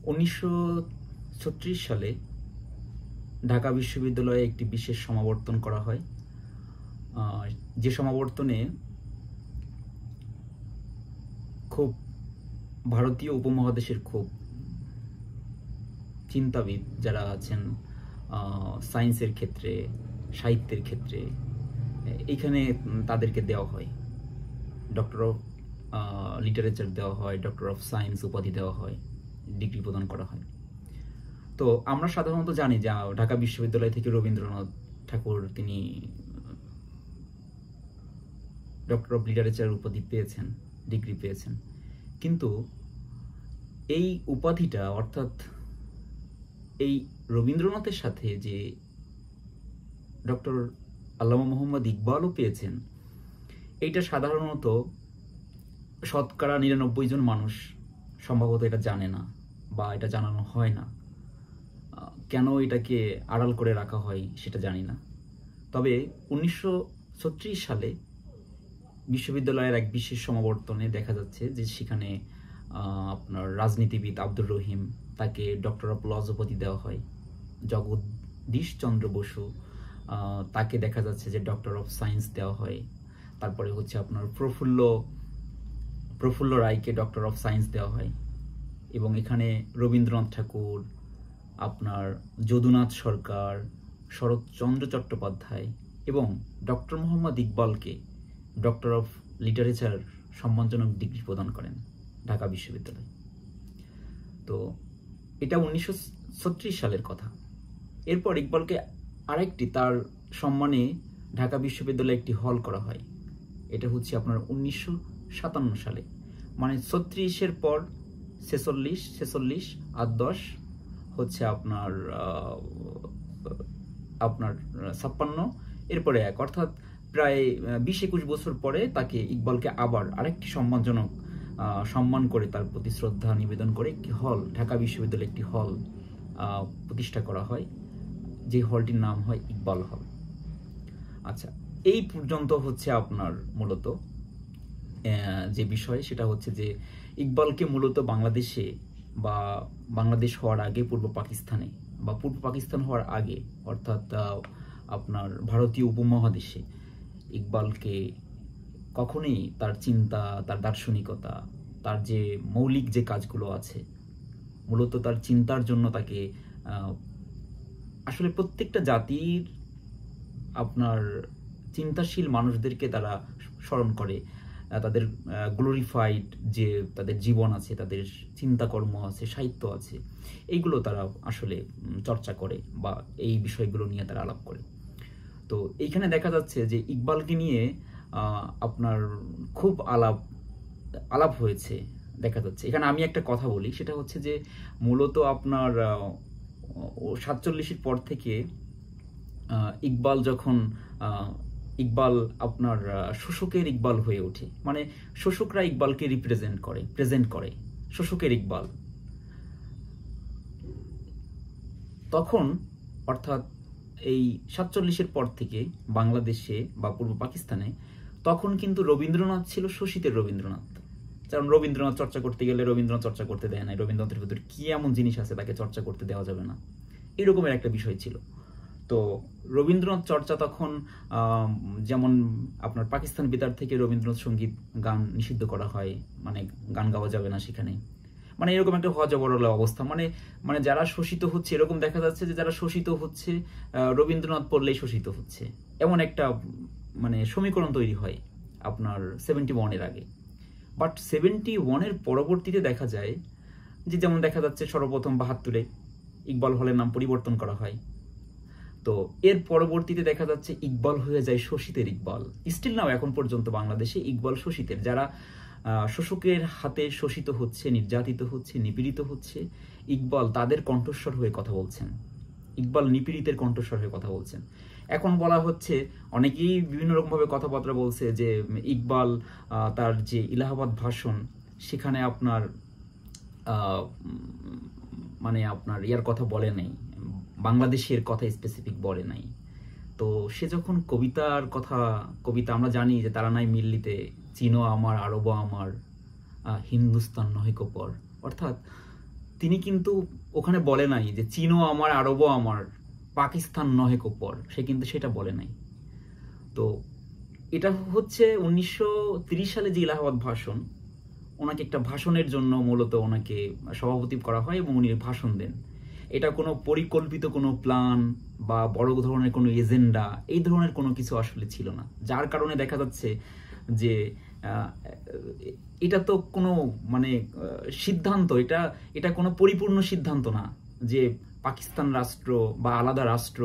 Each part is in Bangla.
1936 সালে ঢাকা বিশ্ববিদ্যালয়ে একটি বিশেষ সমাবর্তন করা হয়। যে সমাবর্তনে খুব ভারতীয় উপমহাদেশের খুব চিন্তাবিদ যারা আছেন সায়েন্সের ক্ষেত্রে, সাহিত্যের ক্ষেত্রে, এইখানে তাদেরকে দেওয়া হয়, ডক্টর অফ লিটারেচার দেওয়া হয়, ডক্টর অফ সায়েন্স উপাধি দেওয়া হয়, ডিগ্রি প্রদান করা হয়। তো আমরা সাধারণত জানি যে ঢাকা বিশ্ববিদ্যালয় থেকে রবীন্দ্রনাথ ঠাকুর তিনি ডক্টর অফ লিটারেচার উপাধি পেয়েছেন, ডিগ্রি পেয়েছেন। কিন্তু এই উপাধিটা, অর্থাৎ এই রবীন্দ্রনাথের সাথে যে ডক্টর আল্লামা মোহাম্মদ ইকবালও পেয়েছেন, এইটা সাধারণত শতকরা 99 জন মানুষ সম্ভবত এটা জানে না বা এটা জানানো হয় না। কেন এটাকে আড়াল করে রাখা হয় সেটা জানি না। তবে 1936 সালে বিশ্ববিদ্যালয়ের এক বিশেষ সমাবর্তনে দেখা যাচ্ছে যে সেখানে আপনার রাজনীতিবিদ আব্দুর রহিম, তাকে ডক্টর অফ লজ উপাধি দেওয়া হয়। জগদীশ চন্দ্র বসু, তাকে দেখা যাচ্ছে যে ডক্টর অফ সায়েন্স দেওয়া হয়। তারপরে হচ্ছে আপনার প্রফুল্ল রায়কে ডক্টর অফ সায়েন্স দেওয়া হয়। এবং এখানে রবীন্দ্রনাথ ঠাকুর, আপনার যদুনাথ সরকার, শরৎচন্দ্র চট্টোপাধ্যায় এবং ডক্টর মোহাম্মদ ইকবালকে ডক্টর অফ লিটারেচার সম্মানজনক ডিগ্রি প্রদান করেন ঢাকা বিশ্ববিদ্যালয়। তো এটা 1936 সালের কথা। এরপর ইকবালকে আরেকটি তার সম্মানে ঢাকা বিশ্ববিদ্যালয়ে একটি হল করা হয়। এটা হচ্ছে আপনার 1957 সালে, মানে 36-এর পর 46 আর 10 হচ্ছে আপনার 56, এরপরে 1, অর্থাৎ প্রায় 20-21 বছর পরে তাকে ইকবালকে আবার আরেকটি সম্মানজনক সম্মান করে তার প্রতি শ্রদ্ধা নিবেদন করে একটি হল, ঢাকা বিশ্ববিদ্যালয়ে একটি হল প্রতিষ্ঠা করা হয়, যে হলটির নাম হয় ইকবাল হল। আচ্ছা, এই পর্যন্ত হচ্ছে আপনার মূলত যে বিষয় সেটা হচ্ছে যে ইকবালকে মূলত বাংলাদেশে বা বাংলাদেশ হওয়ার আগে পূর্ব পাকিস্তানে বা পূর্ব পাকিস্তান হওয়ার আগে, অর্থাৎ আপনার ভারতীয় উপমহাদেশে ইকবালকে কখনোই তার চিন্তা, তার দার্শনিকতা, তার যে মৌলিক যে কাজগুলো আছে, মূলত তার চিন্তার জন্য তাকে আসলে প্রত্যেকটা জাতির আপনার চিন্তাশীল মানুষদেরকে তারা স্মরণ করে, তাদের গ্লোরিফাইড যে তাদের জীবন আছে, তাদের চিন্তাকর্ম আছে, সাহিত্য আছে, এইগুলো তারা আসলে চর্চা করে বা এই বিষয়গুলো নিয়ে তারা আলাপ করে। তো এইখানে দেখা যাচ্ছে যে ইকবালকে নিয়ে আপনার খুব আলাপ হয়েছে দেখা যাচ্ছে। এখানে আমি একটা কথা বলি, সেটা হচ্ছে যে মূলত আপনার 47-এর পর থেকে ইকবাল যখন ইকবাল আপনার শোষকের ইকবাল হয়ে ওঠে, মানে শোষকরা ইকবালকে প্রেজেন্ট করে শোষকের ইকবাল, তখন অর্থাৎ এই 47-এর পর থেকে বাংলাদেশে বা পূর্ব পাকিস্তানে তখন কিন্তু রবীন্দ্রনাথ ছিল শোষিতের রবীন্দ্রনাথ। কারণ রবীন্দ্রনাথ চর্চা করতে গেলে রবীন্দ্রনাথ চর্চা করতে দেয় না, রবীন্দ্রনাথের ভিতরে কি এমন জিনিস আছে তাকে চর্চা করতে দেওয়া যাবে না, এরকমের একটা বিষয় ছিল। তো রবীন্দ্রনাথ চর্চা তখন যেমন আপনার পাকিস্তান বেতার থেকে রবীন্দ্রনাথ সঙ্গীত গান নিষিদ্ধ করা হয়, মানে গান গাওয়া যাবে না সেখানে, মানে এরকম একটা হজবরল অবস্থা। মানে যারা শোষিত হচ্ছে, এরকম দেখা যাচ্ছে যে যারা শোষিত হচ্ছে রবীন্দ্রনাথ পড়লেই শোষিত হচ্ছে, এমন একটা মানে সমীকরণ তৈরি হয় আপনার 71-এর আগে। বাট 71-এর পরবর্তীতে দেখা যায় যে, যেমন দেখা যাচ্ছে সর্বপ্রথম 72-এ ইকবাল হলের নাম পরিবর্তন করা হয়। তো এর পরবর্তীতে দেখা যাচ্ছে ইকবাল হয়ে যায় শোষিতের ইকবাল। স্টিল নাও এখন পর্যন্ত বাংলাদেশে ইকবাল শোষিতের, যারা শোষকের হাতে শোষিত হচ্ছে, নির্যাতিত হচ্ছে, নিপীড়িত হচ্ছে, ইকবাল তাদের কণ্ঠস্বর হয়ে কথা বলছেন, ইকবাল নিপীড়িতের কণ্ঠস্বর হয়ে কথা বলছেন। এখন বলা হচ্ছে, অনেকেই বিভিন্ন রকমভাবে কথাবার্তা বলছে যে ইকবাল তার যে ইলাহাবাদ ভাষণ, সেখানে আপনার মানে আপনার ইয়ার কথা বলে নাই, বাংলাদেশের কথা স্পেসিফিক বলে নাই। তো সে যখন কবিতা আমরা জানি যে তারা নাই মিল্লিতে চীনও আমার, আরবও আমার, হিন্দুস্তান নহে কোপর, অর্থাৎ তিনি কিন্তু ওখানে বলে নাই যে চীনও আমার, আরবও আমার, পাকিস্তান নহে কো পর, সে কিন্তু সেটা বলে নাই। তো এটা হচ্ছে 1930 সালে যে এলাহাবাদ ভাষণ, ওনাকে একটা ভাষণের জন্য মূলত ওনাকে সভাপতি করা হয় এবং উনি ভাষণ দেন। এটা কোনো পরিকল্পিত কোনো প্ল্যান বা বড় ধরনের কোনো এজেন্ডা, এই ধরনের কোনো কিছু আসলে ছিল না, যার কারণে দেখা যাচ্ছে যে এটা তো কোনো মানে সিদ্ধান্ত, এটা কোনো পরিপূর্ণ সিদ্ধান্ত না যে পাকিস্তান রাষ্ট্র বা আলাদা রাষ্ট্র,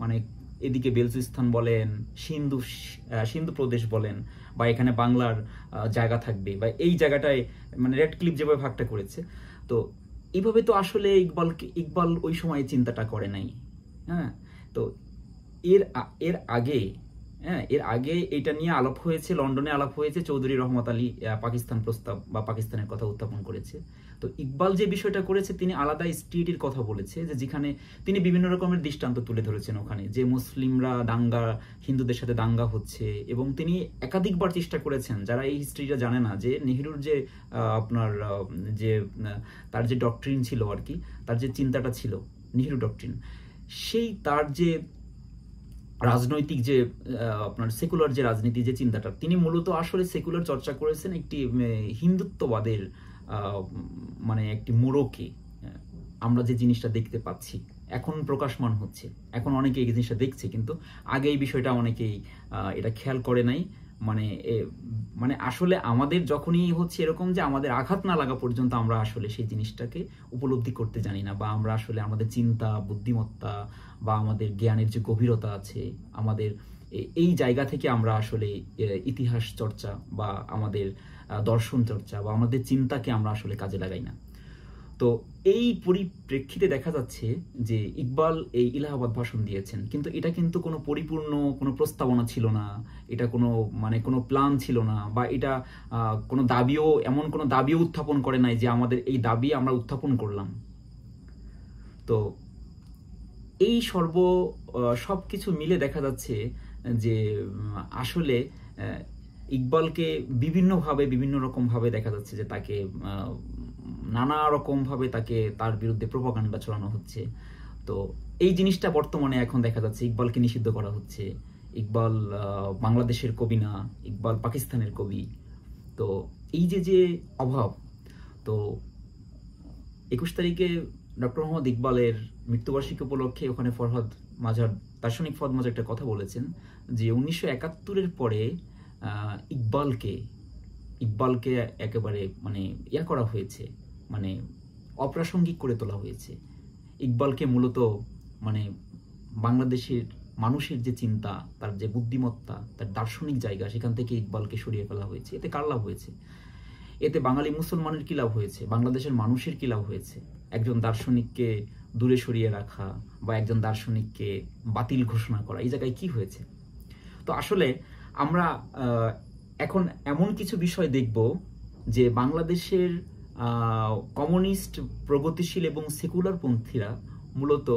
মানে এদিকে বেলুচিস্তান বলেন, সিন্ধু প্রদেশ বলেন, বা এখানে বাংলার জায়গা থাকবে, বা এই জায়গাটায় মানে রেড ক্লিফ যেভাবে ভাগটা করেছে, তো এইভাবে তো আসলে ইকবাল ওই সময় চিন্তাটা করে নাই। হ্যাঁ, তো এর আগে, হ্যাঁ, এর আগে এটা নিয়ে আলাপ হয়েছে, লন্ডনে আলাপ হয়েছে, চৌধুরী রহমত আলী পাকিস্তান প্রস্তাব বা পাকিস্তানের কথা উত্থাপন করেছে। তো ইকবাল যে বিষয়টা করেছে, তিনি আলাদা স্টেটের কথা বলেছে, যে যেখানে তিনি বিভিন্ন রকমের দৃষ্টান্ত তুলে ধরেছেন ওখানে, যে মুসলিমরা দাঙ্গা, হিন্দুদের সাথে দাঙ্গা হচ্ছে, এবং তিনি একাধিকবার চেষ্টা করেছেন, যারা এই হিস্ট্রিটা জানে না, যে নেহরুর যে আপনার যে তার যে ডক্ট্রিন ছিল আর কি, তার যে চিন্তাটা ছিল নেহরু ডক্ট্রিন, সেই তার যে রাজনৈতিক যে আপনার সেকুলার যে রাজনীতি যে চিন্তাটা, তিনি মূলত আসলে সেকুলার চর্চা করেছেন একটি হিন্দুত্ববাদের মানে একটি মোড়কে আমরা যে জিনিসটা দেখতে পাচ্ছি, এখন প্রকাশমান হচ্ছে, এখন অনেকে এই জিনিসটা দেখছে, কিন্তু আগে এই বিষয়টা অনেকেই এটা খেয়াল করে নাই। মানে আসলে আমাদের যখনই হচ্ছে এরকম যে আমাদের আঘাত না লাগা পর্যন্ত আমরা আসলে সেই জিনিসটাকে উপলব্ধি করতে জানি না, বা আমরা আসলে আমাদের চিন্তা, বুদ্ধিমত্তা বা আমাদের জ্ঞানের যে গভীরতা আছে, আমাদের এই জায়গা থেকে আমরা আসলে ইতিহাস চর্চা বা আমাদের দর্শন চর্চা বা আমাদের চিন্তাকে আমরা আসলে কাজে লাগাই না। তো এই পরিপ্রেক্ষিতে দেখা যাচ্ছে যে ইকবাল এই এলাহাবাদ ভাষণ দিয়েছেন, কিন্তু এটা কিন্তু কোনো পরিপূর্ণ কোনো প্রস্তাবনা ছিল না, এটা কোনো মানে কোনো প্ল্যান ছিল না, বা এটা কোনো দাবিও, এমন কোনো দাবিও উত্থাপন করে নাই যে আমাদের এই দাবি আমরা উত্থাপন করলাম। তো এই সবকিছু মিলে দেখা যাচ্ছে যে আসলে ইকবালকে বিভিন্নভাবে, বিভিন্ন রকমভাবে দেখা যাচ্ছে যে তাকে নানা রকমভাবে তার বিরুদ্ধে প্রোপাগান্ডা ছড়ানো হচ্ছে। তো এই জিনিসটা বর্তমানে এখন দেখা যাচ্ছে ইকবালকে নিষিদ্ধ করা হচ্ছে, ইকবাল বাংলাদেশের কবি না, ইকবাল পাকিস্তানের কবি। তো এই যে অভাব, তো 21 তারিখে ডক্টর মোহাম্মদ ইকবালের মৃত্যুবার্ষিকী উপলক্ষে ওখানে দার্শনিক ফরহাদ মাজার একটা কথা বলেছেন, যে 1971-এর পরে ইকবালকে একেবারে মানে করা হয়েছে, মানে অপ্রাসঙ্গিক করে তোলা হয়েছে। ইকবালকে মূলত মানে বাংলাদেশের মানুষের যে চিন্তা, তার যে বুদ্ধিমত্তা, তার দার্শনিক জায়গা, সেখান থেকে ইকবালকে সরিয়ে ফেলা হয়েছে। এতে কার লাভ হয়েছে? এতে বাঙালি মুসলমানের কি লাভ হয়েছে? বাংলাদেশের মানুষের কি লাভ হয়েছে? একজন দার্শনিককে দূরে সরিয়ে রাখা বা একজন দার্শনিককে বাতিল ঘোষণা করা, এই জায়গায় কি হয়েছে? তো আসলে আমরা এখন এমন কিছু বিষয় দেখব যে বাংলাদেশের কমিউনিস্ট, প্রগতিশীল এবং সেকুলার পন্থীরা মূলত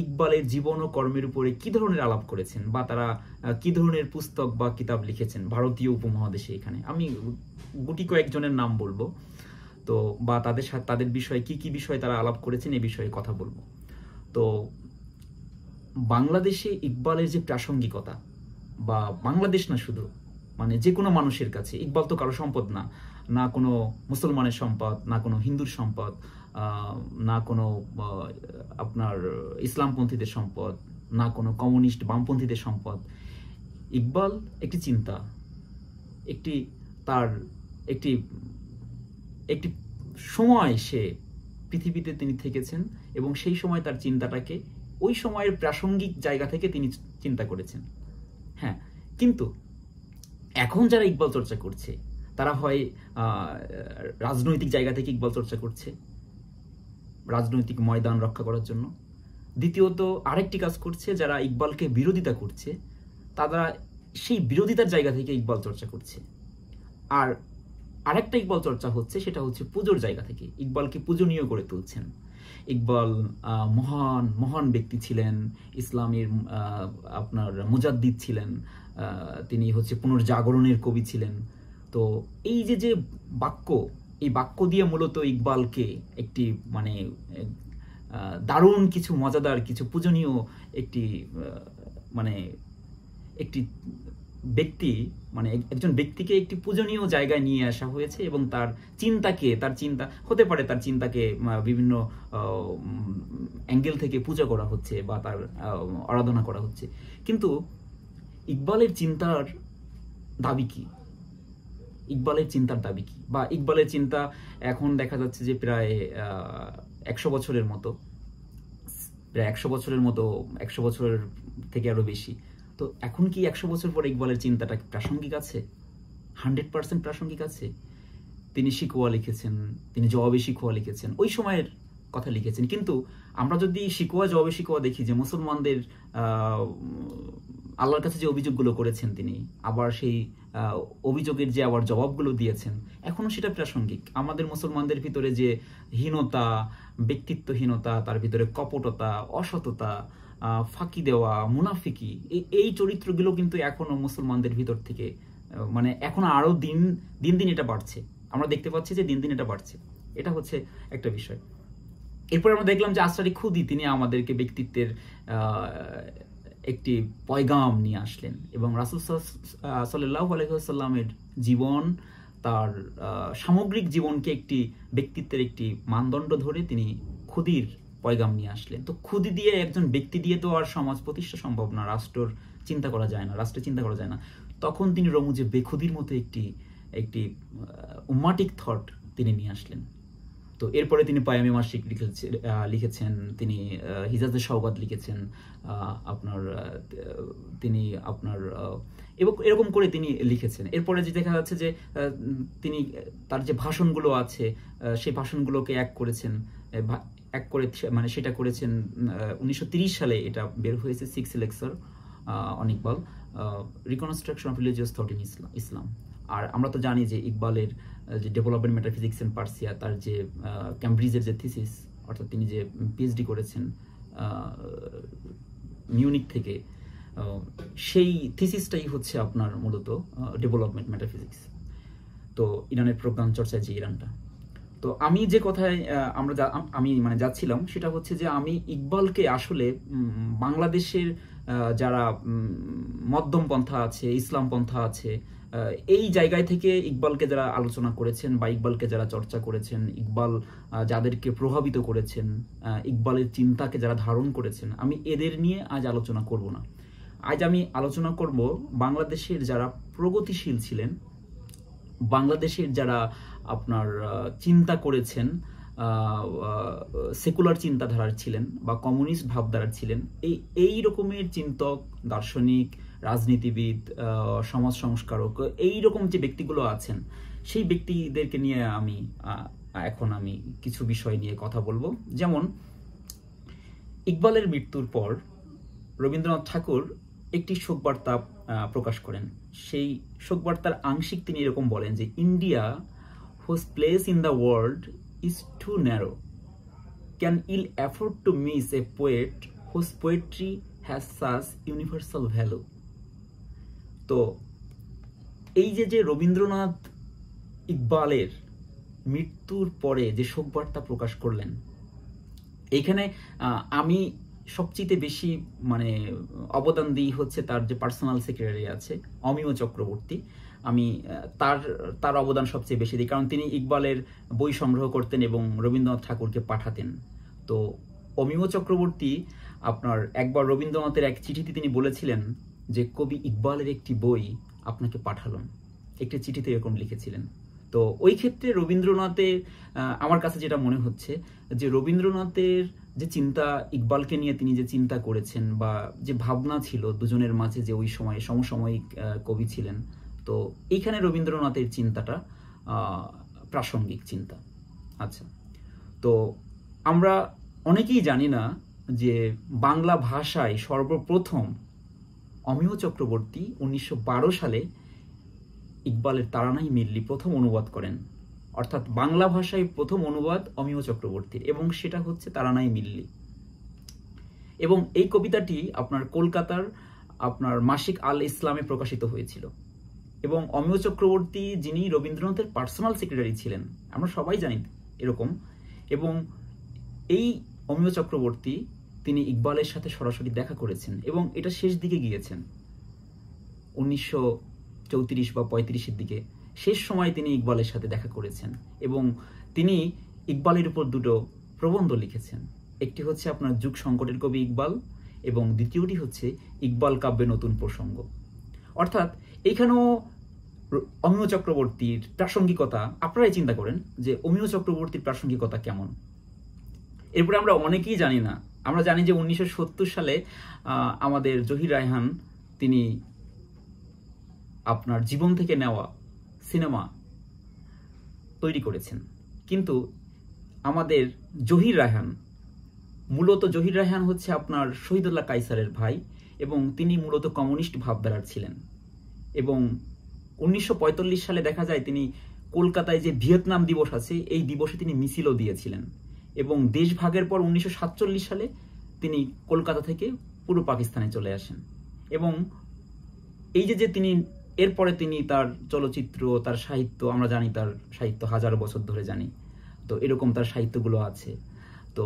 ইকবালের জীবন ও কর্মের উপরে কি ধরনের আলাপ করেছেন, বা তারা কি ধরনের পুস্তক বা কিতাব লিখেছেন ভারতীয় উপমহাদেশে। এখানে আমি গুটি কয়েকজনের নাম বলবো, তো বা তাদের বিষয়ে কি বিষয়ে তারা আলাপ করেছেন এই বিষয়ে কথা বলবো। তো বাংলাদেশে ইকবালের যে প্রাসঙ্গিকতা, বা বাংলাদেশ না শুধু, মানে যে কোনো মানুষের কাছে ইকবাল তো কারো সম্পদ না, না কোনো মুসলমানের সম্পদ, না কোনো হিন্দুর সম্পদ, না কোনো আপনার ইসলামপন্থীদের সম্পদ, না কোনো কমিউনিস্ট বামপন্থীদের সম্পদ। ইকবাল একটি চিন্তা, তার একটি সময় সে পৃথিবীতে তিনি থেকেছেন, এবং সেই সময় তার চিন্তাটাকে ওই সময়ের প্রাসঙ্গিক জায়গা থেকে তিনি চিন্তা করেছেন। হ্যাঁ, কিন্তু এখন যারা ইকবাল চর্চা করছে, তারা হয় রাজনৈতিক জায়গা থেকে ইকবাল চর্চা করছে, রাজনৈতিক ময়দান রক্ষা করার জন্য। দ্বিতীয়ত আরেকটি কাজ করছে, যারা ইকবালকে বিরোধিতা করছে, তারা সেই বিরোধিতার জায়গা থেকে ইকবাল চর্চা করছে। আর আরেকটা ইকবাল চর্চা হচ্ছে, সেটা হচ্ছে পুজোর জায়গা থেকে ইকবালকে পূজনীয় করে তুলছেন। ইকবাল মহান মহান ব্যক্তি ছিলেন, ইসলামের আপনার মুজাদ্দিদ ছিলেন, তিনি হচ্ছে পুনর্জাগরণের কবি ছিলেন। তো এই যে বাক্য, এই বাক্য দিয়ে মূলত ইকবালকে একটি মানে দারুণ কিছু মজাদার কিছু পূজনীয় একটি মানে একটি ব্যক্তি মানে একজন ব্যক্তিকে একটি পূজনীয় জায়গায় নিয়ে আসা হয়েছে এবং তার চিন্তা হতে পারে তার চিন্তাকে বিভিন্ন অ্যাঙ্গেল থেকে পূজা করা হচ্ছে বা তার আরাধনা করা হচ্ছে। কিন্তু ইকবালের চিন্তার দাবি কি? ইকবালের চিন্তার দাবি কি? বা ইকবালের চিন্তা এখন দেখা যাচ্ছে যে প্রায় 100 বছরের মতো, প্রায় 100 বছরের মতো, 100 বছরের থেকে আরো বেশি। তো এখন কি 100 বছর পরে ইকবালের চিন্তাটা প্রাসঙ্গিক আছে? 100% প্রাসঙ্গিক আছে? তিনি শিকোয়া লিখেছেন, তিনি জবাবে শিকোয়া লিখেছেন, ওই সময়ের কথা লিখেছেন। কিন্তু আমরা যদি শিকোয়া জবাবে শিকোয়া দেখি যে মুসলমানদের আল্লাহর কাছে যে অভিযোগগুলো করেছেন তিনি, আবার সেই অভিযোগের যে আবার জবাবগুলো দিয়েছেন, এখনো সেটা প্রাসঙ্গিক। আমাদের মুসলমানদের ভিতরে যে হীনতা, ব্যক্তিত্বহীনতা, তার ভিতরে কপটতা, অসততা, ফাঁকি দেওয়া, মুনাফিকি, এই চরিত্রগুলো কিন্তু এখনো মুসলমানদের ভিতর থেকে মানে এখন আরো দিন দিন এটা বাড়ছে। আমরা দেখতে পাচ্ছি যে দিন দিন এটা বাড়ছে। এটা হচ্ছে একটা বিষয়। এরপর আমরা দেখলাম যে আসরারি খুদি তিনি আমাদেরকে ব্যক্তিত্বের একটি পয়গাম নিয়ে আসলেন এবং রাসূল সাল্লাল্লাহু আলাইহি ওয়াসাল্লামের জীবন, তার সামগ্রিক জীবনকে একটি ব্যক্তিত্বের একটি মানদণ্ড ধরে তিনি খুদির পয়গাম নিয়ে আসলেন। তো খুদি দিয়ে, একজন ব্যক্তি দিয়ে তো আর সমাজ প্রতিষ্ঠা সম্ভব না, রাষ্ট্রের চিন্তা করা যায় না। তখন তিনি রমুজে বেখুদির মতো একটি উম্মাটিক থট তিনি নিয়ে আসলেন। তো এরপরে তিনি পায়ামি মাসিক লিখেছেন, তিনি হিজাজে সওগাত লিখেছেন, তিনি এরকম করে তিনি লিখেছেন। এরপরে যে দেখা যাচ্ছে যে তিনি তার যে ভাষণগুলো আছে সেই ভাষণগুলোকে এক করে মানে সেটা করেছেন 1930 সালে এটা বের হয়েছে, 6 lecture on Iqbal, reconstruction of religious thought in Islam. আর আমরা তো জানি যে ইকবালের যে ডেভেলপমেন্ট মেটাফিজিক্স এন্ড পার্সিয়া, তার যে ক্যামব্রিজের যে থিসিস, অর্থাৎ তিনি যে পিএইচডি করেছেন মিউনিক থেকে, সেই থিসিসটাই হচ্ছে আপনার মূলত ডেভেলপমেন্ট মেটাফিজিক্স। তো ইরানের প্রজ্ঞান চর্চায় যে ইরানটা, তো আমি যে কথায় আমি মানে যাচ্ছিলাম সেটা হচ্ছে যে আমি ইকবালকে আসলে বাংলাদেশের যারা মধ্যম পন্থা আছে, ইসলাম পন্থা আছে, এই জায়গায় থেকে ইকবালকে যারা আলোচনা করেছেন বা ইকবালকে যারা চর্চা করেছেন, ইকবাল যাদেরকে প্রভাবিত করেছেন, ইকবালের চিন্তাকে যারা ধারণ করেছেন, আমি এদের নিয়ে আজ আলোচনা করব না। আজ আমি আলোচনা করব বাংলাদেশের যারা প্রগতিশীল ছিলেন, বাংলাদেশের যারা আপনার চিন্তা করেছেন, সেকুলার চিন্তাধারার ছিলেন বা কমিউনিস্ট ভাবধারার ছিলেন, এই রকমের চিন্তক, দার্শনিক, রাজনীতিবিদ, সমাজ সংস্কারক, এই রকম যে ব্যক্তিগুলো আছেন, সেই ব্যক্তিদেরকে নিয়ে এখন আমি কিছু বিষয় নিয়ে কথা বলবো। যেমন ইকবালের মৃত্যুর পর রবীন্দ্রনাথ ঠাকুর একটি শোকবার্তা প্রকাশ করেন। সেই শোকবার্তার আংশিক তিনি এরকম বলেন যে India whose place in the world is too narrow can ill afford to miss a poet whose poetry has such universal value. তো এই যে রবীন্দ্রনাথ ইকবালের মৃত্যুর পরে যে শোকবার্তা প্রকাশ করলেন, এইখানে আমি সবচেয়ে বেশি মানে অবদান দিই হচ্ছে তার যে পার্সোনাল সেক্রেটারি আছে অমিয় চক্রবর্তী। আমি তার অবদান সবচেয়ে বেশি দিই, কারণ তিনি ইকবালের বই সংগ্রহ করতেন এবং রবীন্দ্রনাথ ঠাকুরকে পাঠাতেন। তো অমিয় চক্রবর্তী আপনার একবার রবীন্দ্রনাথের এক চিঠিতে তিনি বলেছিলেন যে কবি ইকবালের একটি বই আপনাকে পাঠালাম, একটি চিঠিতে এরকম লিখেছিলেন। তো ওই ক্ষেত্রে রবীন্দ্রনাথের আমার কাছে যেটা মনে হচ্ছে যে রবীন্দ্রনাথের যে চিন্তা, ইকবালকে নিয়ে তিনি যে চিন্তা করেছেন বা যে ভাবনা ছিল দুজনের মাঝে, যে ওই সময়ে সমসাময়িক কবি ছিলেন, তো এইখানে রবীন্দ্রনাথের চিন্তাটা প্রাসঙ্গিক চিন্তা। আচ্ছা, তো আমরা অনেকেই জানি না যে বাংলা ভাষায় সর্বপ্রথম অমিয় চক্রবর্তী 1912 সালে ইকবালের তারানাই মিল্লি প্রথম অনুবাদ করেন, অর্থাৎ বাংলা ভাষায় প্রথম অনুবাদ অমিয় চক্রবর্তীর, এবং সেটা হচ্ছে তারানাই মিল্লি। এবং এই কবিতাটি আপনার কলকাতার আপনার মাসিক আল ইসলামে প্রকাশিত হয়েছিল। এবং অমিয় চক্রবর্তী যিনি রবীন্দ্রনাথের পার্সোনাল সেক্রেটারি ছিলেন, আমরা সবাই জানি এরকম। এবং এই অমিয় চক্রবর্তী তিনি ইকবালের সাথে সরাসরি দেখা করেছেন এবং এটা শেষ দিকে গিয়েছেন 1934 বা 35-এর দিকে, শেষ সময় তিনি ইকবালের সাথে দেখা করেছেন এবং তিনি ইকবালের উপর দুটো প্রবন্ধ লিখেছেন। একটি হচ্ছে আপনার যুগ সংকটের কবি ইকবাল এবং দ্বিতীয়টি হচ্ছে ইকবাল কাব্যে নতুন প্রসঙ্গ। অর্থাৎ এইখানেও অমিয় চক্রবর্তীর প্রাসঙ্গিকতা, আপনারাই চিন্তা করেন যে অমিয় চক্রবর্তীর প্রাসঙ্গিকতা কেমন। এরপরে আমরা অনেকেই জানি না, আমরা জানি যে 1970 সালে আমাদের জহির রায়হান তিনি আপনার জীবন থেকে নেওয়া সিনেমা তৈরি করেছেন, কিন্তু আমাদের জহির রায়হান মূলত হচ্ছে আপনার শহীদুল্লাহ কায়সারের ভাই এবং তিনি মূলত কমিউনিস্ট ভাবধারার ছিলেন। এবং 1945 সালে দেখা যায় তিনি কলকাতায় যে ভিয়েতনাম দিবস আছে এই দিবসে তিনি মিছিলও দিয়েছিলেন এবং দেশভাগের পর 1947 সালে তিনি কলকাতা থেকে পূর্ব পাকিস্তানে চলে আসেন। এবং এই যে তিনি এরপরে তিনি তার চলচ্চিত্র, তার সাহিত্য, আমরা জানি তার সাহিত্য হাজার বছর ধরে জানি, তো এরকম তার সাহিত্যগুলো আছে। তো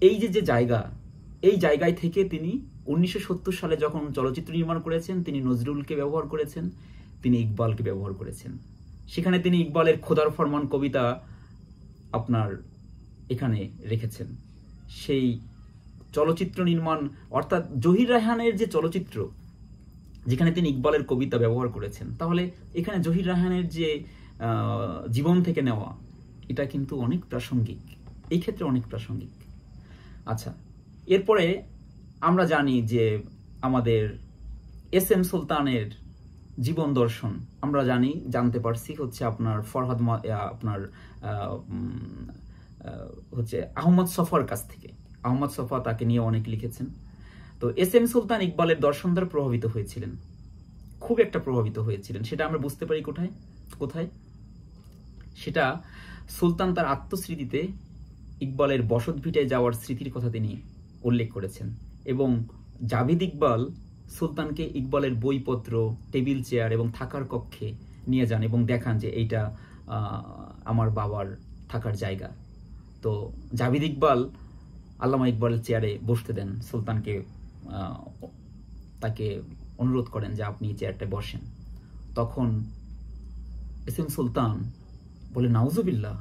এই যে জায়গা, এই জায়গায় থেকে তিনি 1970 সালে যখন চলচ্চিত্র নির্মাণ করেছেন তিনি নজরুলকে ব্যবহার করেছেন, তিনি ইকবালকে ব্যবহার করেছেন। সেখানে তিনি ইকবালের খোদার ফরমান কবিতা আপনার এখানে রেখেছেন। সেই চলচ্চিত্র নির্মাণ অর্থাৎ জহির রায়হানের যে চলচ্চিত্র যেখানে তিনি ইকবালের কবিতা ব্যবহার করেছেন, তাহলে এখানে জহির রায়হানের যে জীবন থেকে নেওয়া এটা কিন্তু অনেক প্রাসঙ্গিক, এই ক্ষেত্রে অনেক প্রাসঙ্গিক। আচ্ছা, এরপরে আমরা জানি যে আমাদের এস.এম. সুলতানের জীবন দর্শন আমরা জানতে পারছি হচ্ছে আপনার আপনার হচ্ছে আহমদ সফার কাছ থেকে। আহমদ সফা তাকে নিয়ে অনেক লিখেছেন। তো এস.এম. সুলতান ইকবালের দর্শন দ্বারা প্রভাবিত হয়েছিলেন, খুব একটা প্রভাবিত হয়েছিলেন। সেটা আমরা বুঝতে পারি কোথায় সেটা সুলতান তার আত্মস্মৃতিতে ইকবালের বসতভিটায় যাওয়ার স্মৃতির কথা তিনি উল্লেখ করেছেন এবং জাভেদ ইকবাল সুলতানকে ইকবালের বইপত্র, টেবিল চেয়ার এবং থাকার কক্ষে নিয়ে যান এবং দেখান যে এইটা আমার বাবার থাকার জায়গা। তো জাভেদ ইকবাল আল্লামা ইকবালের চেয়ারে বসতে দেন সুলতানকে, তাকে অনুরোধ করেন যে আপনি চেয়ারটায় বসেন। তখন এস.এম. সুলতান বলে নাউজুবিল্লাহ,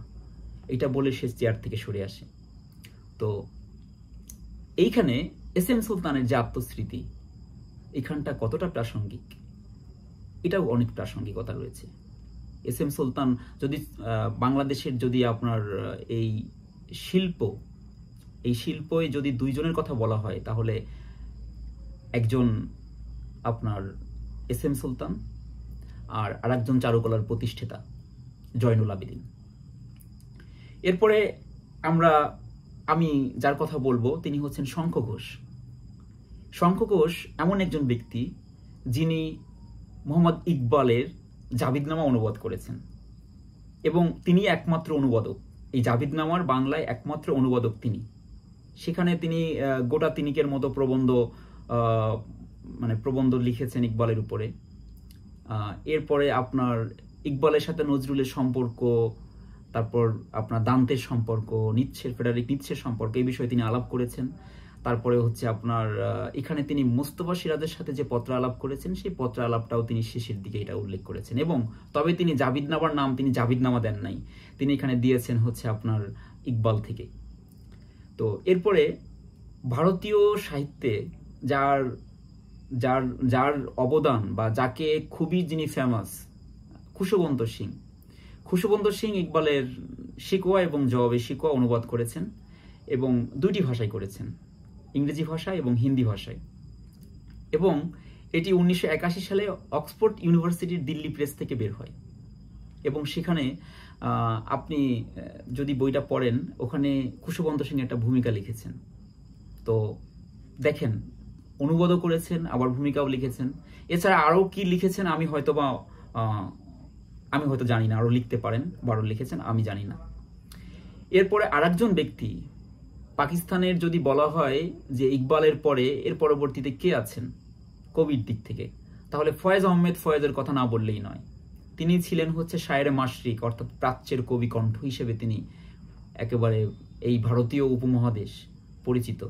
এটা বলে সে চেয়ার থেকে সরে আসে। তো এইখানে এস.এম. সুলতানের যে আত্মস্মৃতি, এখানটা কতটা প্রাসঙ্গিক, এটাও অনেক প্রাসঙ্গিকতা রয়েছে। এস.এম. সুলতান যদি বাংলাদেশের যদি আপনার এই শিল্পে যদি দুইজনের কথা বলা হয় তাহলে একজন আপনার এস.এম. সুলতান আর আরেকজন চারুকলার প্রতিষ্ঠাতা জয়নুল আবেদিন। এরপরে আমি যার কথা বলবো তিনি হচ্ছেন শঙ্খ ঘোষ। শঙ্খ ঘোষ এমন একজন ব্যক্তি যিনি মোহাম্মদ ইকবালের জাবিদনামা অনুবাদ করেছেন এবং তিনি একমাত্র অনুবাদক, এই জাবিদনামার বাংলায় একমাত্র অনুবাদক তিনি। সেখানে তিনি গোটা তিনিকের মতো প্রবন্ধ লিখেছেন ইকবালের উপরে। এরপরে আপনার ইকবালের সাথে নজরুলের সম্পর্ক, তারপর আপনার দান্তের সম্পর্ক, ফ্রেডারিক নিৎসের সম্পর্ক, এই বিষয়ে তিনি আলাপ করেছেন। তারপরে হচ্ছে আপনার এখানে তিনি মোস্তফা সিরাজের সাথে যে পত্র আলাপ করেছেন সেই পত্র আলাপটাও তিনি শেষের দিকে এটা উল্লেখ করেছেন। এবং তবে তিনি জাবিদনামার নাম তিনি জাবিদনামা দেন নাই, তিনি এখানে দিয়েছেন হচ্ছে আপনার ইকবাল থেকে। তো এরপরে ভারতীয় সাহিত্যে যার যার যার অবদান বা যাকে খুবই যিনি ফেমাস, খুশবন্ত সিং ইকবালের শিকোয়া এবং জবাবে শিকোয়া অনুবাদ করেছেন এবং দুইটি ভাষায় করেছেন, ইংরেজি ভাষায় এবং হিন্দি ভাষায়। এবং এটি 1981 সালে অক্সফোর্ড ইউনিভার্সিটির দিল্লি প্রেস থেকে বের হয় এবং সেখানে আপনি যদি বইটা পড়েন ওখানে খুশবন্ত সিং একটা ভূমিকা লিখেছেন। তো দেখেন, অনুবাদও করেছেন আবার ভূমিকাও লিখেছেন। এছাড়া আরও কি লিখেছেন আমি হয়তো জানি না, আরও লিখতে পারেন, আরও লিখেছেন আমি জানি না। এরপরে আরেকজন ব্যক্তি পাকিস্তানের যদি বলা হয় যে ইকবালের পরে এর পরবর্তীতে কে আছেন কবির দিক থেকে, তাহলে ফয়েজ আহমেদ ফয়েজের কথা না বললেই নয়। তিনি ছিলেন হচ্ছে শায়েরে মাশরিক, অর্থাৎ প্রাচ্যের কবি কণ্ঠ হিসেবে তিনি একেবারে এই ভারতীয় উপমহাদেশ পরিচিত।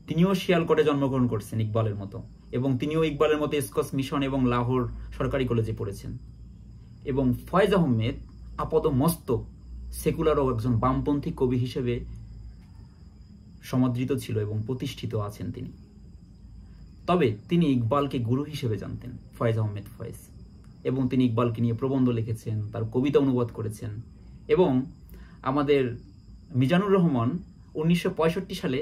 তিনিও শিয়ালকোটে জন্মগ্রহণ করছেন ইকবালের মতো, এবং তিনিও ইকবালের মতো স্কচ মিশন এবং লাহোর সরকারি কলেজে পড়েছেন। এবং ফয়েজ আহমেদ আপাত মস্তক সেকুলার ও একজন বামপন্থী কবি হিসেবে সমাদৃত ছিল এবং প্রতিষ্ঠিত আছেন তিনি। তবে তিনি ইকবালকে গুরু হিসেবে জানতেন, ফয়েজ আহমেদ ফয়েজ, এবং তিনি ইকবালকে নিয়ে প্রবন্ধ লিখেছেন, তার কবিতা অনুবাদ করেছেন। এবং আমাদের মিজানুর রহমান 1965 সালে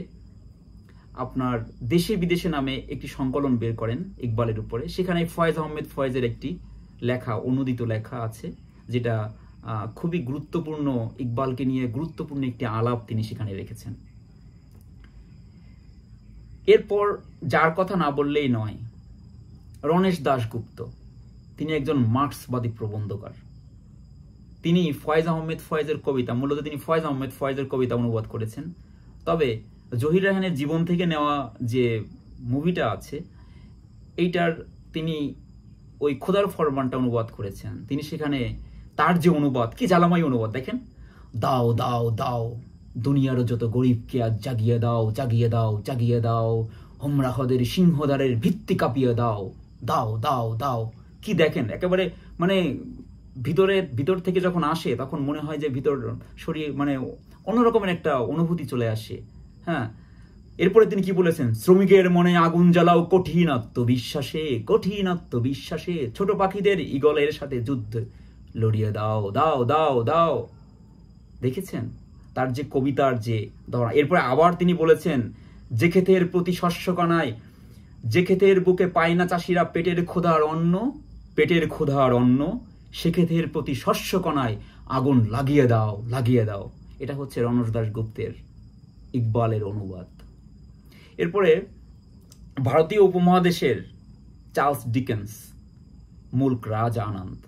আপনার দেশে বিদেশে নামে একটি সংকলন বের করেন ইকবালের উপরে। সেখানে ফয়েজ আহমেদ ফয়েজের একটি লেখা, অনুদিত লেখা আছে, যেটা খুবই গুরুত্বপূর্ণ, ইকবালকে নিয়ে গুরুত্বপূর্ণ একটি আলাপ তিনি সেখানে রেখেছেন। এরপর যার কথা না বললেই নয়, রণেশ দাশগুপ্ত। তিনি একজন মার্ক্সবাদী প্রবন্ধকার। তিনি ফয়েজ আহমেদ ফয়েজের কবিতা, মূলত তিনি ফয়েজ আহমেদ ফয়েজের কবিতা অনুবাদ করেছেন। তবে জহির রায়হানের জীবন থেকে নেওয়া যে মুভিটা আছে, এইটার তিনি ওই খোদার ফরমানটা অনুবাদ করেছেন। তিনি সেখানে তার যে অনুবাদ, কি জ্বালাময় অনুবাদ দেখেন, দাও দাও দাও দুনিয়ার যত গরিবকে আজ জাগিয়ে দাও, জাগিয়ে দাও, জাগিয়ে দাও, হোমরাহদের সিংহদ্বারের ভিত্তি কাঁপিয়ে দাও, দাও দাও দাও। কি দেখেন, একেবারে মানে ভিতর থেকে যখন আসে তখন মনে হয় যে ভিতর শরীর মানে অন্যরকমের একটা অনুভূতি চলে আসে। হ্যাঁ, এরপরে তিনি কি বলেছেন, শ্রমিকের মনে আগুন জ্বালাও কঠিন আত্মবিশ্বাসে, কঠিন আত্মবিশ্বাসে, ছোট পাখিদের ঈগলের সাথে যুদ্ধ লড়িয়ে দাও, দাও দাও দাও। দেখেছেন তার যে কবিতার যে ধরা। এরপরে আবার তিনি বলেছেন, যে ক্ষেতের প্রতি শস্য কানায়, যে ক্ষেতের বুকে পায় না চাষিরা পেটের ক্ষুধার অন্ন, পেটের ক্ষুধার অন্ন, সে ক্ষেতের প্রতি শস্য কণায় আগুন লাগিয়ে দাও, লাগিয়ে দাও। এটা হচ্ছে রণেশ দাশগুপ্তের ইকবালের অনুবাদ। এরপরে ভারতীয় উপমহাদেশের চার্লস ডিকেন্স, মুল্ক রাজ আনন্দ,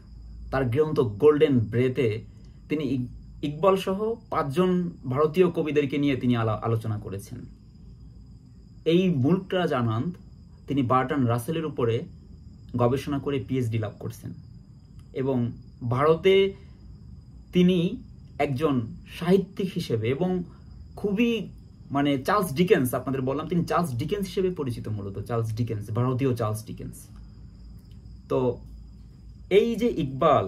তার গ্রন্থ গোল্ডেন ব্রেথে তিনি ইকবাল সহ 5 জন ভারতীয় কবিদেরকে নিয়ে তিনি আলোচনা করেছেন। এই মুল্ক রাজ আনন্দ তিনি বার্টন রাসেলের উপরে গবেষণা করে পিএইচডি লাভ করছেন, এবং ভারতে তিনি একজন সাহিত্যিক হিসেবে এবং খুবই মানে চার্লস ডিকেন্স, আপনাদের বললাম তিনি চার্লস ডিকেন্স হিসেবে পরিচিত, মূলত চার্লস ডিকেন্স, ভারতীয় চার্লস ডিকেন্স। তো এই যে ইকবাল,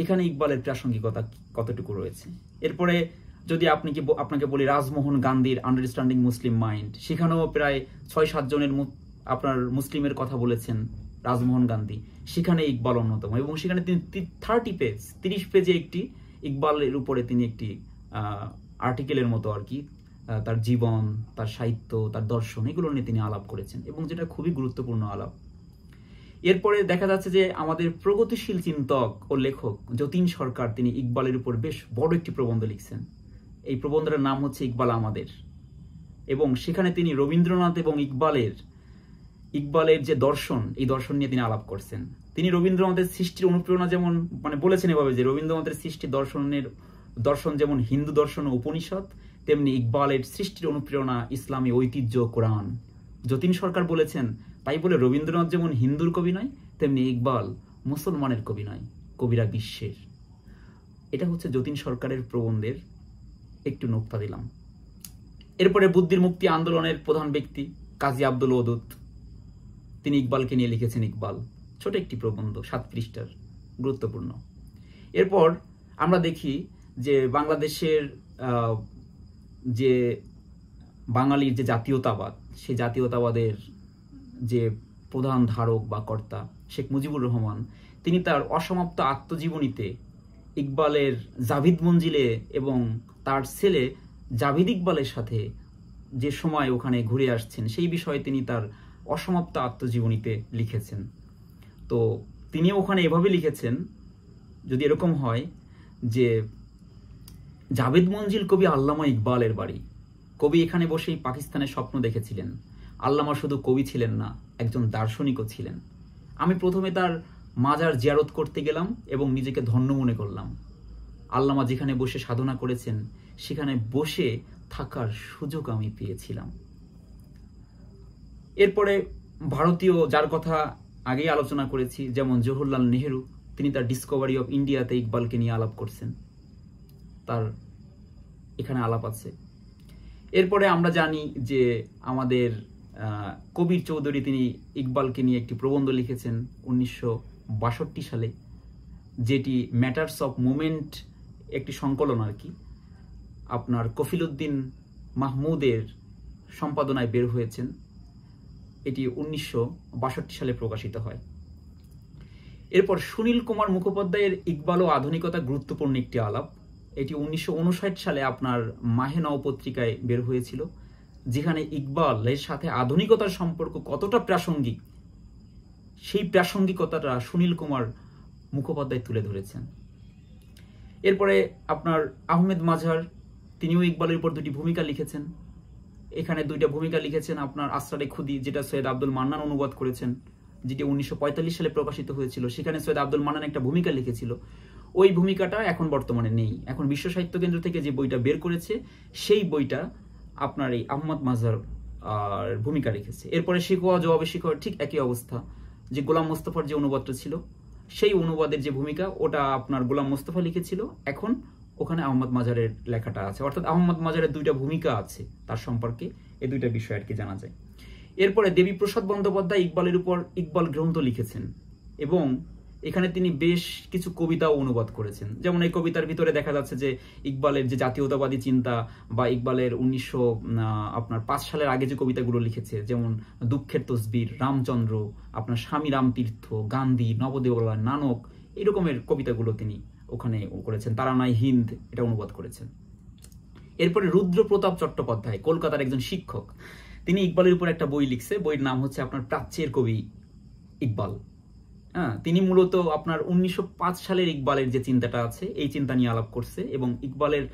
এখানে ইকবালের প্রাসঙ্গিকতা কতটুকু রয়েছে। এরপরে যদি আপনাকে বলি রাজমোহন গান্ধীর আন্ডারস্ট্যান্ডিং মুসলিম মাইন্ড, সেখানেও প্রায় 6-7 জনের আপনার মুসলিমের কথা বলেছেন রাজমোহন গান্ধী, সেখানে ইকবাল অন্যতম। এবং সেখানে তিনি 30 পেজে একটি ইকবালের উপরে তিনি একটি আর্টিকেলের মতো আর কি, তার জীবন, তার সাহিত্য, তার দর্শন, এগুলো নিয়ে তিনি আলাপ করেছেন, এবং যেটা খুবই গুরুত্বপূর্ণ আলাপ। এরপরে দেখা যাচ্ছে যে আমাদের প্রগতিশীল চিন্তক ও লেখক যতীন সরকার, তিনি ইকবালের উপর বেশ বড় একটি প্রবন্ধ লিখছেন। এই প্রবন্ধের নাম হচ্ছে ইকবাল আমাদের, এবং সেখানে তিনি রবীন্দ্রনাথ এবং ইকবালের যে দর্শন, এই দর্শন নিয়ে তিনি আলাপ করছেন। তিনি রবীন্দ্রনাথের সৃষ্টির অনুপ্রেরণা যেমন মানে বলেছেন এভাবে যে রবীন্দ্রনাথের সৃষ্টির দর্শন যেমন হিন্দু দর্শন ও উপনিষদ, তেমনি ইকবালের সৃষ্টির অনুপ্রেরণা ইসলামী ঐতিহ্য কোরআন। যতীন সরকার বলেছেন, তাই বলে রবীন্দ্রনাথ যেমন হিন্দুর কবি নয়, তেমনি ইকবাল মুসলমানের কবি নয়, কবিরা বিশ্বের। এটা হচ্ছে যতীন সরকারের প্রবন্ধের একটু নোক্তা দিলাম। এরপরে বুদ্ধির মুক্তি আন্দোলনের প্রধান ব্যক্তি কাজী আব্দুল ওদুদ, তিনি ইকবালকে নিয়ে লিখেছেন ইকবাল, ছোট একটি প্রবন্ধ, 7 পৃষ্ঠার, গুরুত্বপূর্ণ। এরপর আমরা দেখি যে বাংলাদেশের যে বাঙালির যে জাতীয়তাবাদ, সেই জাতীয়তাবাদের যে প্রধান ধারক বা কর্তা শেখ মুজিবুর রহমান, তিনি তার অসমাপ্ত আত্মজীবনীতে ইকবালের জাভিদ মঞ্জিলে এবং তার ছেলে জাভিদ ইকবালের সাথে যে সময় ওখানে ঘুরে আসছেন সেই বিষয়ে তিনি তার অসমাপ্ত আত্মজীবনীতে লিখেছেন। তো তিনি ওখানে এভাবে লিখেছেন, যদি এরকম হয় যে জাভেদ মঞ্জিল কবি আল্লামা ইকবালের বাড়ি, কবি এখানে বসেই পাকিস্তানের স্বপ্ন দেখেছিলেন। আল্লামা শুধু কবি ছিলেন না, একজন দার্শনিকও ছিলেন। আমি প্রথমে তার মাজার জিয়ারত করতে গেলাম এবং নিজেকে ধন্য মনে করলাম। আল্লামা যেখানে বসে সাধনা করেছেন সেখানে বসে থাকার সুযোগ আমি পেয়েছিলাম। এরপরে ভারতীয়, যার কথা আগেই আলোচনা করেছি, যেমন জওহরলাল নেহেরু, তিনি তার ডিসকভারি অফ ইন্ডিয়াতে ইকবালকে নিয়ে আলাপ করছেন, তার এখানে আলাপ আছে। এরপরে আমরা জানি যে আমাদের কবির চৌধুরী, তিনি ইকবালকে নিয়ে একটি প্রবন্ধ লিখেছেন 1962 সালে, যেটি ম্যাটার্স অফ মোমেন্ট একটি সংকলন আর কি, আপনার কফিলউদ্দিন মাহমুদের সম্পাদনায় বের হয়েছেন। এটি 1962 সালে প্রকাশিত হয়। এরপর সুনীল কুমার মুখোপাধ্যায়ের ইকবাল ও আধুনিকতা গুরুত্বপূর্ণ একটি আলাপ, এটি 1959 সালে আপনার মাহে নও পত্রিকায় বের হয়েছিল, যেখানে ইকবালের সাথে আধুনিকতার সম্পর্ক কতটা প্রাসঙ্গিক, সেই প্রাসঙ্গিকতাটা সুনীল কুমার মুখোপাধ্যায় তুলে ধরেছেন। এরপরে আপনার আহমেদ মাঝার, তিনিও ইকবালের উপর দুটি ভূমিকা লিখেছেন। এখানে দুইটা ভূমিকা লিখেছেন আপনার আসরারে খুদি, যেটা সৈয়দ আব্দুল মান্নান অনুবাদ করেছেন, যেটি 1945 সালে প্রকাশিত হয়েছিল। সেখানে সৈয়দ আব্দুল মান্নান একটা ভূমিকা লিখেছিল, ওই ভূমিকাটা এখন বর্তমানে নেই। এখন বিশ্ব সাহিত্য কেন্দ্র থেকে যে বইটা বের করেছে, সেই বইটা আপনার এই আহমদ মাঝার ভূমিকা রেখেছে। এরপরে শিকোয়া জবাবে শিকোয়া, ঠিক একই অবস্থা, যে গোলাম মোস্তফার যে অনুবাদটা ছিল, সেই অনুবাদের যে ভূমিকা, ওটা আপনার গোলাম মোস্তফা লিখেছিল, এখন ওখানে আহমদ মাজারের লেখাটা আছে। অর্থাৎ আহমদ মাজারের দুইটা ভূমিকা আছে তার সম্পর্কে, এই দুইটা বিষয় আর কি জানা যায়। এরপরে দেবীপ্রসাদ বন্দ্যোপাধ্যায় ইকবালের উপর ইকবাল গ্রন্থ লিখেছেন, এবং এখানে তিনি বেশ কিছু কবিতাও অনুবাদ করেছেন। যেমন এই কবিতার ভিতরে দেখা যাচ্ছে যে ইকবালের যে জাতীয়তাবাদী চিন্তা, বা ইকবালের 1905 সালের আগে যে কবিতাগুলো লিখেছে, যেমন দুঃখের তসবির, রামচন্দ্র, আপনার স্বামী রামতীর্থ, গান্ধী, নবদেওলা, নানক, এরকমের কবিতাগুলো তিনি ওখানে করেছেন। তারানাই হিন্দ, এটা অনুবাদ করেছেন। এরপরে রুদ্র প্রতাপ চট্টোপাধ্যায়, কলকাতার একজন শিক্ষক, তিনি ইকবালের উপর একটা বই লিখছে, বইয়ের নাম হচ্ছে আপনার প্রাচ্যের কবি ইকবাল। হ্যাঁ, তিনি মূলত আপনার 1905 সালের ইকবালের যে চিন্তাটা আছে, এই চিন্তা নিয়ে আলাপ করছে। এবং ইকবালের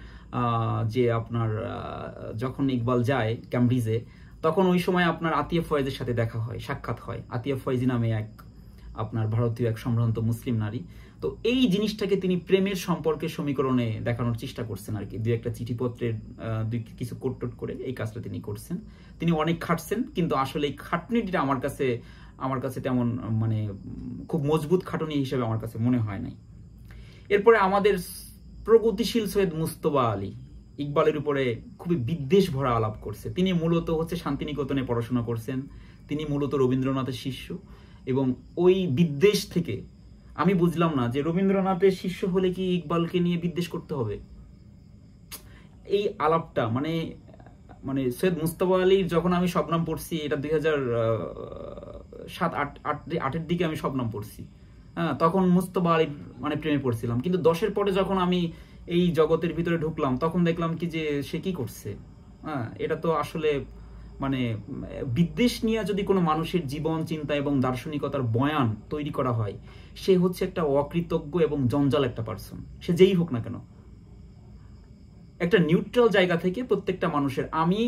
যে আপনার যখন ইকবাল যায় ক্যামব্রিজে, তখন ওই সময় আপনার আতিয়া ফয়েজের সাথে দেখা হয়, সাক্ষাৎ হয়। আতিয়া ফয়েজি নামে এক আপনার ভারতীয় এক সম্ভ্রান্ত মুসলিম নারী। তো এই জিনিসটাকে তিনি প্রেমের সম্পর্কের সমীকরণে দেখানোর চেষ্টা করছেন আর কি, দুই একটা চিঠিপত্রের কিছু কোট করে এই কাজটা তিনি করছেন। তিনি অনেক খাটছেন, কিন্তু আসলে এই খাটনিটা আমার কাছে তেমন মানে খুব মজবুত খাটনি হিসেবে আমার কাছে মনে হয় নাই। এরপরে আমাদের প্রগতিশীল সৈয়দ মুস্তফা আলী ইকবালের উপরে খুবই বিদ্বেষ ভরা আলাপ করছে। তিনি মূলত হচ্ছে শান্তিনিকেতনে পড়াশোনা করছেন, তিনি মূলত রবীন্দ্রনাথের শিষ্য, এবং ওই বিদ্বেষ থেকে আমি বুঝলাম না যে রবীন্দ্রনাথের শিষ্য হলে কি ইকবালকে নিয়ে বিদ্বেষ করতে হবে। এই আলাপটা মানে সৈয়দ মুস্তফা আলীর যখন আমি শবনম পড়ছি, এটা 2007-8-8 দিকে আমি শবনম পড়ছি। হ্যাঁ, তখন মুস্তফা আলীর মানে প্রেমে পড়ছিলাম। কিন্তু 10-এর পরে যখন আমি এই জগতের ভিতরে ঢুকলাম, তখন দেখলাম কি যে সে কি করছে। হ্যাঁ, এটা তো আসলে মানে বিদ্বেষ নিয়ে যদি কোনো মানুষের জীবন, চিন্তা এবং দার্শনিকতার বয়ান তৈরি করা হয়, সে হচ্ছে একটা অকৃতজ্ঞ এবং জঞ্জাল একটা পার্সন, সে যেই হোক না কেন। একটা নিউট্রাল জায়গা থেকে প্রত্যেকটা মানুষের, আমি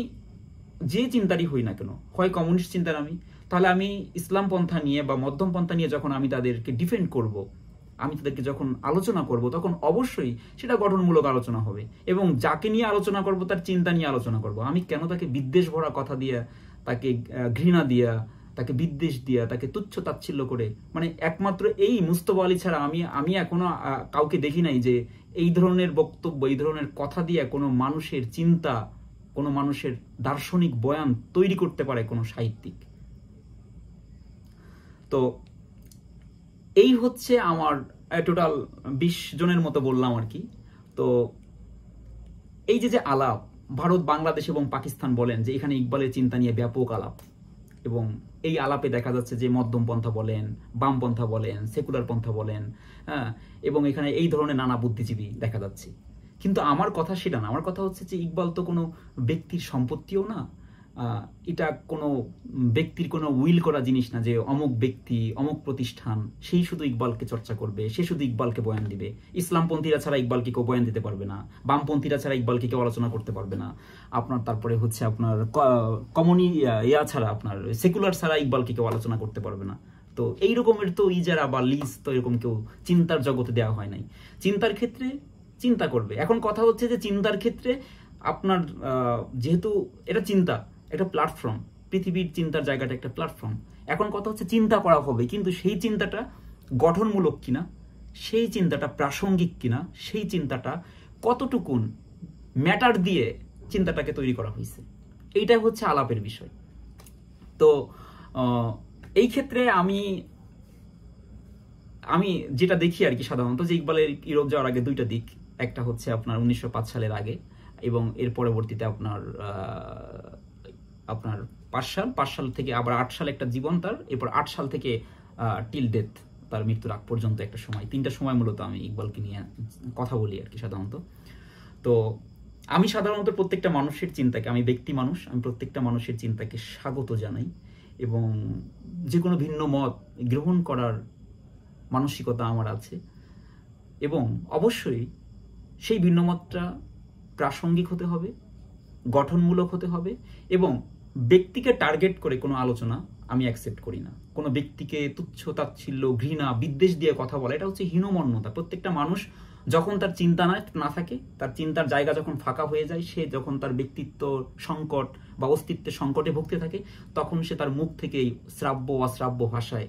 যে চিন্তারই হই না কেন, হয় কমিউনিস্ট চিন্তার আমি, তাহলে আমি ইসলাম পন্থা নিয়ে বা মধ্যম পন্থা নিয়ে যখন আমি তাদেরকে ডিফেন্ড করব, আমি তাদেরকে যখন আলোচনা করব, তখন অবশ্যই সেটা গঠনমূলক আলোচনা হবে, এবং যাকে নিয়ে আলোচনা করব তার চিন্তা নিয়ে আলোচনা করব। আমি কেন তাকে বিদ্বেষ ভরা কথা দিয়ে, তাকে ঘৃণা দিয়া, তাকে বিদ্বেষ দিয়া, তাকে তুচ্ছ তাচ্ছিল্য করে, মানে একমাত্র এই মুস্তফা আলী ছাড়া আমি এখনো কাউকে দেখি নাই যে এই ধরনের বক্তব্য, এই ধরনের কথা দিয়ে কোনো মানুষের চিন্তা, কোনো মানুষের দার্শনিক বয়ান তৈরি করতে পারে কোনো সাহিত্যিক। তো এই হচ্ছে আমার টোটাল 20 জনের মতো বললাম আর কি। তো এই যে আলাপ, ভারত, বাংলাদেশ এবং পাকিস্তান বলেন যে এখানে ইকবালের চিন্তা নিয়ে ব্যাপক আলাপ, এবং এই আলাপে দেখা যাচ্ছে যে মধ্যম পন্থা বলেন, বামপন্থা বলেন, সেকুলার পন্থা বলেন, হ্যাঁ, এবং এখানে এই ধরনের নানা বুদ্ধিজীবী দেখা যাচ্ছে। কিন্তু আমার কথা সেটা না। আমার কথা হচ্ছে যে ইকবাল তো কোনো ব্যক্তির সম্পত্তিও না, এটা কোনো ব্যক্তির কোনো উইল করা জিনিস না যে অমুক ব্যক্তি, অমুক প্রতিষ্ঠান সেই শুধু ইকবালকে চর্চা করবে, সে শুধু ইকবালকে বয়ান দিবে। ইসলামপন্থীরা ছাড়া ইকবালকে কেউ বয়ান দিতে পারবে না, বামপন্থীরা ছাড়া ইকবালকে কেউ আলোচনা করতে পারবে না, আপনার তারপরে হচ্ছে আপনার ছাড়া, আপনার সেকুলার ছাড়া ইকবালকে কেউ আলোচনা করতে পারবে না। তো এই রকমের তো ইজারা বা লিজ তো এরকম কেউ চিন্তার জগতে দেওয়া হয় নাই। চিন্তার ক্ষেত্রে চিন্তা করবে। এখন কথা হচ্ছে যে চিন্তার ক্ষেত্রে আপনার যেহেতু এটা চিন্তা একটা প্ল্যাটফর্ম, পৃথিবীর চিন্তার জায়গাটা একটা প্ল্যাটফর্ম। এখন কথা হচ্ছে চিন্তা করা হবে, কিন্তু সেই চিন্তাটা গঠনমূলক কিনা, সেই চিন্তাটা প্রাসঙ্গিক কিনা, সেই চিন্তাটা কতটুকুন ম্যাটার দিয়ে চিন্তাটাকে তৈরি করা হয়েছে, এইটাই হচ্ছে আলাপের বিষয়। তো এই ক্ষেত্রে আমি যেটা দেখি আর কি, সাধারণত যে ইকবালের ইউরোপ যাওয়ার আগে দুইটা দিক, একটা হচ্ছে আপনার 1905 সালের আগে এবং এর পরবর্তীতে আপনার 5 সাল থেকে আবার 8 সাল একটা জীবন তার, এরপর 8 সাল থেকে টিল ডেথ, তার মৃত্যুর আগ পর্যন্ত একটা সময়, 3টা সময় মূলত আমি ইকবালকে নিয়ে কথা বলি আর কি সাধারণত। তো আমি সাধারণত প্রত্যেকটা মানুষের চিন্তাকে, আমি ব্যক্তি মানুষ, আমি প্রত্যেকটা মানুষের চিন্তাকে স্বাগত জানাই এবং যে কোনো ভিন্ন মত গ্রহণ করার মানসিকতা আমার আছে এবং অবশ্যই সেই ভিন্ন মতটা প্রাসঙ্গিক হতে হবে, গঠনমূলক হতে হবে এবং ব্যক্তিকে টার্গেট করে কোনো আলোচনা আমি অ্যাকসেপ্ট করি না। কোনো ব্যক্তিকে তুচ্ছ তাচ্ছিল্য, ঘৃণা, বিদ্বেষ দিয়ে কথা বলা, এটা হচ্ছে হীনমন্যতা। প্রত্যেকটা মানুষ যখন তার চিন্তা না থাকে, তার চিন্তার জায়গা যখন ফাঁকা হয়ে যায়, সে যখন তার ব্যক্তিত্ব সংকট বা অস্তিত্বের সংকটে ভুগতে থাকে, তখন সে তার মুখ থেকেই শ্রাব্য অশ্রাব্য ভাষায়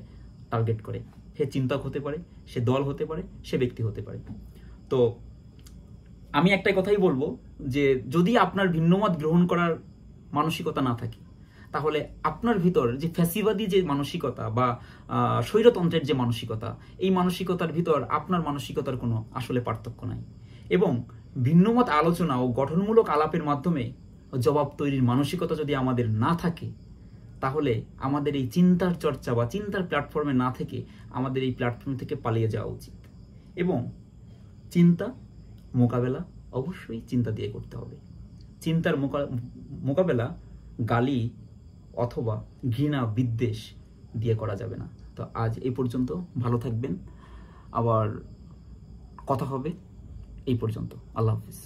টার্গেট করে। সে চিন্তক হতে পারে, সে দল হতে পারে, সে ব্যক্তি হতে পারে। তো আমি একটাই কথাই বলবো যে যদি আপনার ভিন্নমত গ্রহণ করার মানসিকতা না থাকে, তাহলে আপনার ভিতর যে ফ্যাসিবাদী যে মানসিকতা বা স্বৈরতন্ত্রের যে মানসিকতা, এই মানসিকতার ভিতর আপনার মানসিকতার কোনো আসলে পার্থক্য নাই। এবং ভিন্নমত আলোচনা ও গঠনমূলক আলাপের মাধ্যমে জবাব তৈরির মানসিকতা যদি আমাদের না থাকে, তাহলে আমাদের এই চিন্তার চর্চা বা চিন্তার প্ল্যাটফর্মে না থেকে আমাদের এই প্ল্যাটফর্ম থেকে পালিয়ে যাওয়া উচিত। এবং চিন্তা মোকাবেলা অবশ্যই চিন্তা দিয়ে করতে হবে। চিন্তার মোকাবেলা গালি অথবা ঘৃণা, বিদ্বেষ দিয়ে করা যাবে না। তো আজ এই পর্যন্ত, ভালো থাকবেন, আবার কথা হবে এই পর্যন্ত। আল্লাহ হাফিজ।